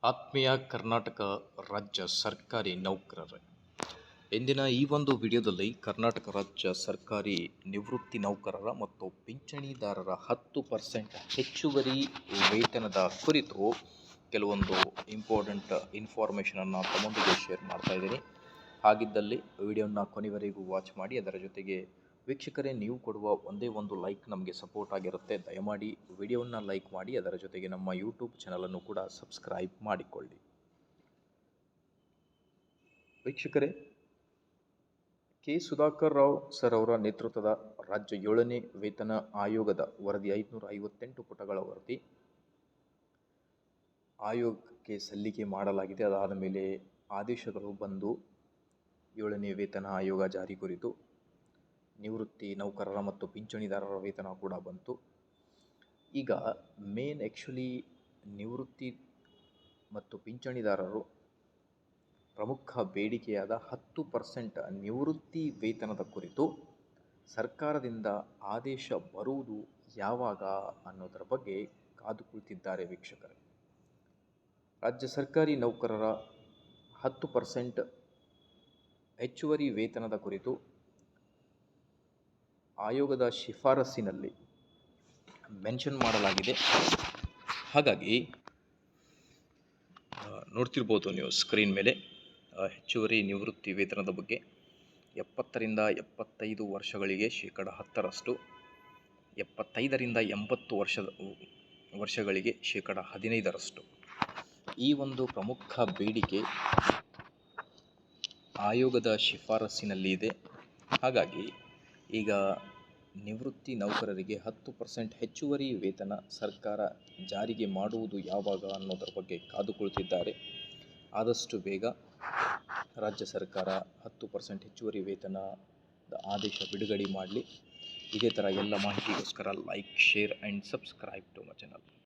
ಆತ್ಮೀಯ ಕರ್ನಾಟಕ ರಾಜ್ಯ ಸರ್ಕಾರಿ ನೌಕರರೇ, ಇಂದಿನ ಈ ಒಂದು ವಿಡಿಯೋದಲ್ಲಿ ಕರ್ನಾಟಕ ರಾಜ್ಯ ಸರ್ಕಾರಿ ನಿವೃತ್ತಿ ನೌಕರರ ಮತ್ತು ಪಿಂಚಣಿದಾರರ 10% ಹೆಚ್ಚುವರಿ ವೇತನದ ಕುರಿತು ಕೆಲವೊಂದು ಇಂಪಾರ್ಟೆಂಟ್ ಇನ್ಫಾರ್ಮೇಷನನ್ನು ತಮ್ಮೊಂದಿಗೆ ಶೇರ್ ಮಾಡ್ತಾ ಇದ್ದೀನಿ. ಹಾಗಿದ್ದಲ್ಲಿ ವಿಡಿಯೋನ ಕೊನೆವರೆಗೂ ವಾಚ್ ಮಾಡಿ. ಅದರ ಜೊತೆಗೆ ವೀಕ್ಷಕರೇ, ನೀವು ಕೊಡುವ ಒಂದೇ ಒಂದು ಲೈಕ್ ನಮಗೆ ಸಪೋರ್ಟ್ ಆಗಿರುತ್ತೆ. ದಯಮಾಡಿ ವಿಡಿಯೋವನ್ನು ಲೈಕ್ ಮಾಡಿ. ಅದರ ಜೊತೆಗೆ ನಮ್ಮ ಯೂಟ್ಯೂಬ್ ಚಾನಲನ್ನು ಕೂಡ ಸಬ್ಸ್ಕ್ರೈಬ್ ಮಾಡಿಕೊಳ್ಳಿ. ವೀಕ್ಷಕರೇ, ಕೆ ಸುಧಾಕರ್ ರಾವ್ ಸರ್ ಅವರ ನೇತೃತ್ವದ ರಾಜ್ಯ 7ನೇ ವೇತನ ಆಯೋಗದ ವರದಿ 558 ಪುಟಗಳ ವರದಿ ಆಯೋಗಕ್ಕೆ ಸಲ್ಲಿಕೆ ಮಾಡಲಾಗಿದೆ. ಅದಾದ ಮೇಲೆ ಆದೇಶಗಳು ಬಂದು 7ನೇ ವೇತನ ಆಯೋಗ ಜಾರಿ ಕುರಿತು ನಿವೃತ್ತಿ ನೌಕರರ ಮತ್ತು ಪಿಂಚಣಿದಾರರ ವೇತನ ಕೂಡ ಬಂತು. ಈಗ ಆ್ಯಕ್ಚುಲಿ ನಿವೃತ್ತಿ ಮತ್ತು ಪಿಂಚಣಿದಾರರು ಪ್ರಮುಖ ಬೇಡಿಕೆಯಾದ 10% ನಿವೃತ್ತಿ ವೇತನದ ಕುರಿತು ಸರ್ಕಾರದಿಂದ ಆದೇಶ ಬರುವುದು ಯಾವಾಗ ಅನ್ನೋದರ ಬಗ್ಗೆ ಕಾದು ಕುಳಿತಿದ್ದಾರೆ ವೀಕ್ಷಕರೇ. ರಾಜ್ಯ ಸರ್ಕಾರಿ ನೌಕರರ 10% ಹೆಚ್ಚುವರಿ ವೇತನದ ಕುರಿತು ಆಯೋಗದ ಶಿಫಾರಸ್ಸಿನಲ್ಲಿ ಮೆನ್ಷನ್ ಮಾಡಲಾಗಿದೆ. ಹಾಗಾಗಿ ನೋಡ್ತಿರ್ಬೋದು ನೀವು ಸ್ಕ್ರೀನ್ ಮೇಲೆ ಹೆಚ್ಚುವರಿ ನಿವೃತ್ತಿ ವೇತನದ ಬಗ್ಗೆ 70ರಿಂದ 75 ವರ್ಷಗಳಿಗೆ 10%, 75ರಿಂದ 80 ವರ್ಷಗಳಿಗೆ 15%. ಈ ಒಂದು ಪ್ರಮುಖ ಬೇಡಿಕೆ ಆಯೋಗದ ಶಿಫಾರಸ್ಸಿನಲ್ಲಿ ಇದೆ. ಹಾಗಾಗಿ ಈಗ ನಿವೃತ್ತಿ ನೌಕರರಿಗೆ 10% ಹೆಚ್ಚುವರಿ ವೇತನ ಸರ್ಕಾರ ಜಾರಿಗೆ ಮಾಡುವುದು ಯಾವಾಗ ಅನ್ನೋದರ ಬಗ್ಗೆ ಕಾದು ಕುಳಿತಿದ್ದಾರೆ. ಆದಷ್ಟು ಬೇಗ ರಾಜ್ಯ ಸರ್ಕಾರ 10% ಹೆಚ್ಚುವರಿ ವೇತನದ ಆದೇಶ ಬಿಡುಗಡೆ ಮಾಡಲಿ. ಇದೇ ಥರ ಎಲ್ಲ ಮಾಹಿತಿಗೋಸ್ಕರ like, share and subscribe to my channel.